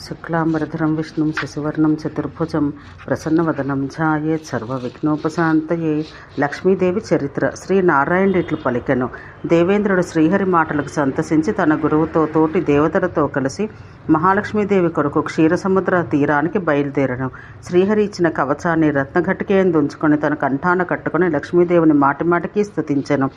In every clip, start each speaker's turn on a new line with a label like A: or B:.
A: శుక్లాంబరధరం విష్ణుం శశివర్ణం చతుర్భుజం ప్రసన్నవదనం ఛాయేత్ సర్వవిఘ్నోపశాంతయే. లక్ష్మీదేవి చరిత్ర. శ్రీ నారాయణుడు ఇట్లు పలికెను. దేవేంద్రుడు శ్రీహరి మాటలకు సంతసించి తన గురువుతో తోటి దేవతలతో కలిసి మహాలక్ష్మీదేవి కొరకు క్షీరసముద్ర తీరానికి బయలుదేరను. శ్రీహరి ఇచ్చిన కవచాన్ని రత్నఘటికేయందు ఉంచుకొని తన కంఠాన కట్టుకుని లక్ష్మీదేవిని మాటిమాటికి స్తుతించెను.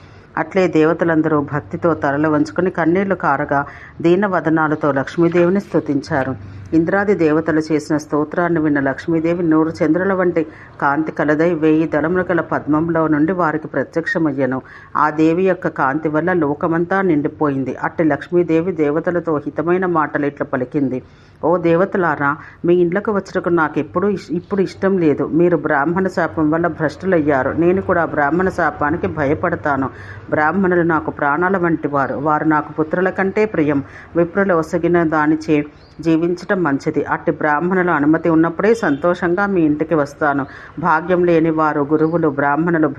A: అట్లే దేవతలందరూ భక్తితో తలలు వంచుకొని కన్నీళ్లు కారగా దీనవదనాలతో లక్ష్మీదేవిని స్తుతించారు. ఇంద్రాది దేవతలు చేసిన స్తోత్రాన్ని విన్న లక్ష్మీదేవి 100 చంద్రుల వంటి కాంతి కలదై 1000 దళములు గల పద్మంలో నుండి వారికి ప్రత్యక్షమయ్యను. ఆ దేవి యొక్క కాంతి వల్ల లోకమంతా నిండిపోయింది. అట్టి లక్ష్మీదేవి దేవతలతో హితమైన మాటలు ఇట్లా పలికింది. ఓ దేవతలారా, మీ ఇండ్లకు వచ్చటకు నాకు ఇప్పుడు ఇష్టం లేదు. మీరు బ్రాహ్మణ శాపం వల్ల భ్రష్టులయ్యారు. నేను కూడా బ్రాహ్మణ శాపానికి భయపడతాను. బ్రాహ్మణులు నాకు ప్రాణాల వంటి వారు నాకు పుత్రుల కంటే ప్రియం. విప్రులు ఒసగిన దానిచే జీవించటం మంచిది. అట్టి బ్రాహ్మణుల అనుమతి ఉన్నప్పుడే సంతోషంగా మీ ఇంటికి వస్తాను. భాగ్యం లేని వారు గురువులు, బ్రాహ్మణులు,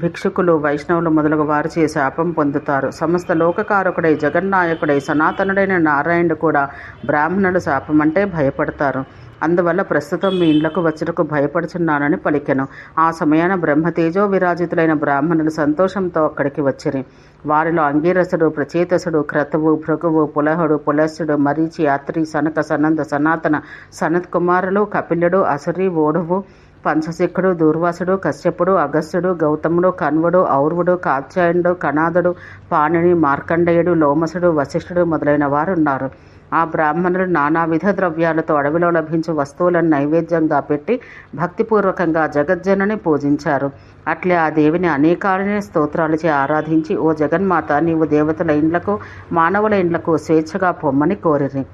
A: భిక్షుకులు, వైష్ణవులు మొదలగు వారిచే శాపం పొందుతారు. సమస్త లోకకారకుడై జగన్నాయకుడై సనాతనుడైన నారాయణుడు కూడా బ్రాహ్మణుల శాపం అంటే భయపడతారు. అందువల్ల ప్రస్తుతం మీ ఇండ్లకు వచ్చటకు భయపడుచున్నానని పలికెను. ఆ సమయాన బ్రహ్మతేజో విరాజితులైన బ్రాహ్మణులు సంతోషంతో అక్కడికి వచ్చిరి. వారిలో అంగీరసుడు, ప్రచేతసుడు, క్రతువు, భృగువు, పులహుడు, పులస్సుడు, మరీచి, అత్రి, సనక, సనంద, సనాతన, సనత్ కుమారులు, కపిలుడు, అసురి, ఓఢువు, పంచశిఖుడు, దూర్వాసుడు, కశ్యపుడు, అగస్త్యుడు, గౌతముడు, కన్వుడు, ఔర్వుడు, కాత్యాయనుడు, కణాదుడు, పాణిని, మార్కండేయుడు, లోమసుడు, వశిష్ఠుడు మొదలైన వారు ఉన్నారు. ఆ బ్రాహ్మణులు నానావిధ ద్రవ్యాలతో అడవిలో లభించే వస్తువులను నైవేద్యంగా పెట్టి భక్తిపూర్వకంగా జగజ్జనని పూజించారు. అట్లే ఆ దేవిని అనేకాలనే స్తోత్రాలచే ఆరాధించి, ఓ జగన్మాత, నీవు దేవతల ఇండ్లకు, మానవుల ఇండ్లకు స్వేచ్ఛగా పొమ్మని కోరిరి.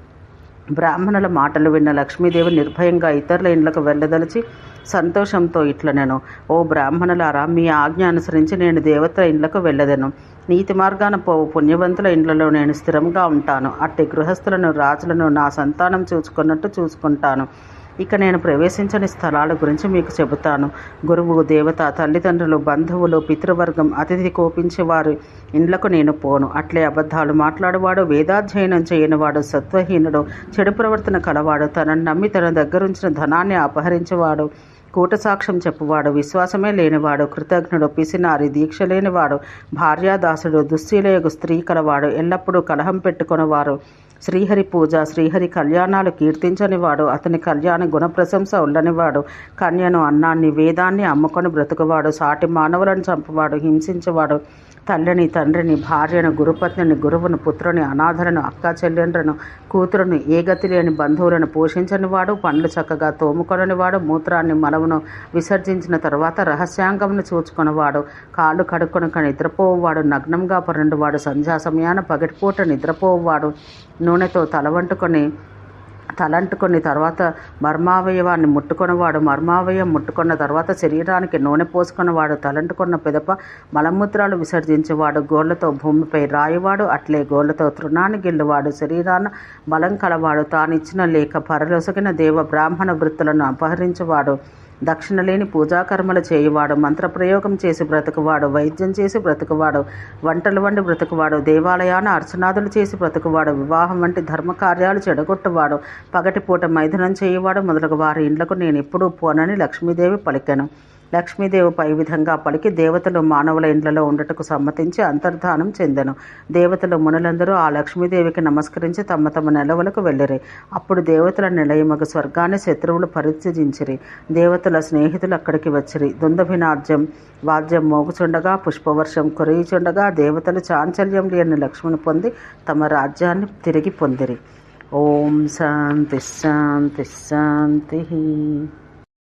A: బ్రాహ్మణుల మాటలు విన్న లక్ష్మీదేవి నిర్భయంగా ఇతరుల ఇండ్లకు వెళ్ళదలిచి సంతోషంతో ఇట్లనెను. ఓ బ్రాహ్మణులారా, మీ ఆజ్ఞ అనుసరించి నేను దేవతల ఇండ్లకు వెళ్ళదెను. నీతి మార్గాన పోవు పుణ్యవంతుల ఇండ్లలో నేను స్థిరంగా ఉంటాను. అట్టి గృహస్థులను, రాజులను నా సంతానం చూసుకున్నట్టు చూసుకుంటాను. ఇక నేను ప్రవేశించని స్థలాల గురించి మీకు చెబుతాను. గురువు, దేవత, తల్లిదండ్రులు, బంధువులు, పితృవర్గం, అతిథి కోపించే వారి ఇండ్లకు నేను పోను. అట్లే అబద్ధాలు మాట్లాడువాడు, వేదాధ్యయనం చేయనివాడు, సత్వహీనుడు, చెడు ప్రవర్తన కలవాడు, తనను నమ్మి తన దగ్గరుంచిన ధనాన్ని అపహరించేవాడు, కూటసాక్ష్యం చెప్పువాడు, విశ్వాసమే లేనివాడు, కృతజ్ఞుడు, పిసినారి, దీక్ష లేనివాడు, భార్యాదాసుడు, దుశ్శీలయగు స్త్రీ కలవాడు, ఎల్లప్పుడూ కలహం పెట్టుకునేవారు, శ్రీహరి పూజ, శ్రీహరి కళ్యాణాలు కీర్తించనివాడు, అతని కళ్యాణ గుణప్రశంస ఉండనివాడు, కన్యను, అన్నాన్ని, వేదాన్ని అమ్ముకొని బ్రతుకువాడు, సాటి మానవులను చంపువాడు, హింసించేవాడు, తల్లిని, తండ్రిని, భార్యను, గురుపత్నిని, గురువును, పుత్రుని, అనాథలను, అక్క చెల్లెండ్రను, కూతురును, ఏ గతి లేని బంధువులను పోషించనివాడు, పండ్లు చక్కగా తోముకొననివాడు, మూత్రాన్ని, మలమును విసర్జించిన తర్వాత రహస్యాంగమును చూచుకునేవాడు, కాళ్ళు కడుక్కొనక నిద్రపోవువాడు, నగ్నంగా పరుండువాడు, సంధ్యా సమయాన పగటిపూట నిద్రపోవువాడు, నూనెతో తలంటుకొని తర్వాత మర్మావయవాన్ని ముట్టుకున్నవాడు, మర్మావయం ముట్టుకున్న తర్వాత శరీరానికి నూనె పోసుకున్నవాడు, తలంటుకున్న పిదప మలమూత్రాలు విసర్జించేవాడు, గోళ్లతో భూమిపై రాయివాడు, అట్లే గోళ్లతో తృణాన్ని గిల్లువాడు, శరీరాన బలం కలవాడు, తానిచ్చిన లేక పరలొసగిన దేవ బ్రాహ్మణ వృత్తులను అపహరించేవాడు, దక్షిణ లేని పూజాకర్మలు చేయువాడు, మంత్రప్రయోగం చేసి బ్రతుకువాడు, వైద్యం చేసి బ్రతుకువాడు, వంటలు వండి బ్రతుకువాడు, దేవాలయాన అర్చనాదులు చేసి బ్రతుకువాడు, వివాహం వంటి ధర్మకార్యాలు చెడగొట్టువాడు, పగటిపూట మైథునం చేయువాడు మొదలగు వారి ఇండ్లకు నేను ఎప్పుడూ పోనని లక్ష్మీదేవి పలికెను. లక్ష్మీదేవి పై విధంగా పలికి దేవతలు మానవుల ఇండ్లలో ఉండటకు సమ్మతించి అంతర్ధానం చెందెను. దేవతలు, మునులందరూ ఆ లక్ష్మీదేవికి నమస్కరించి తమ తమ నెలవులకు వెళ్ళిరి. అప్పుడు దేవతల నిలయమగు స్వర్గాన్ని శత్రువులు పరిత్యజించిరి. దేవతల స్నేహితులు అక్కడికి వచ్చిరి. దుందుభినాద్యం వాద్యం మోగుచుండగా, పుష్పవర్షం కురియుచుండగా దేవతలు చాంచల్యం లేని లక్ష్మిని పొంది తమ రాజ్యాన్ని తిరిగి పొందిరి. ఓం శాంతి శాంతి శాంతి.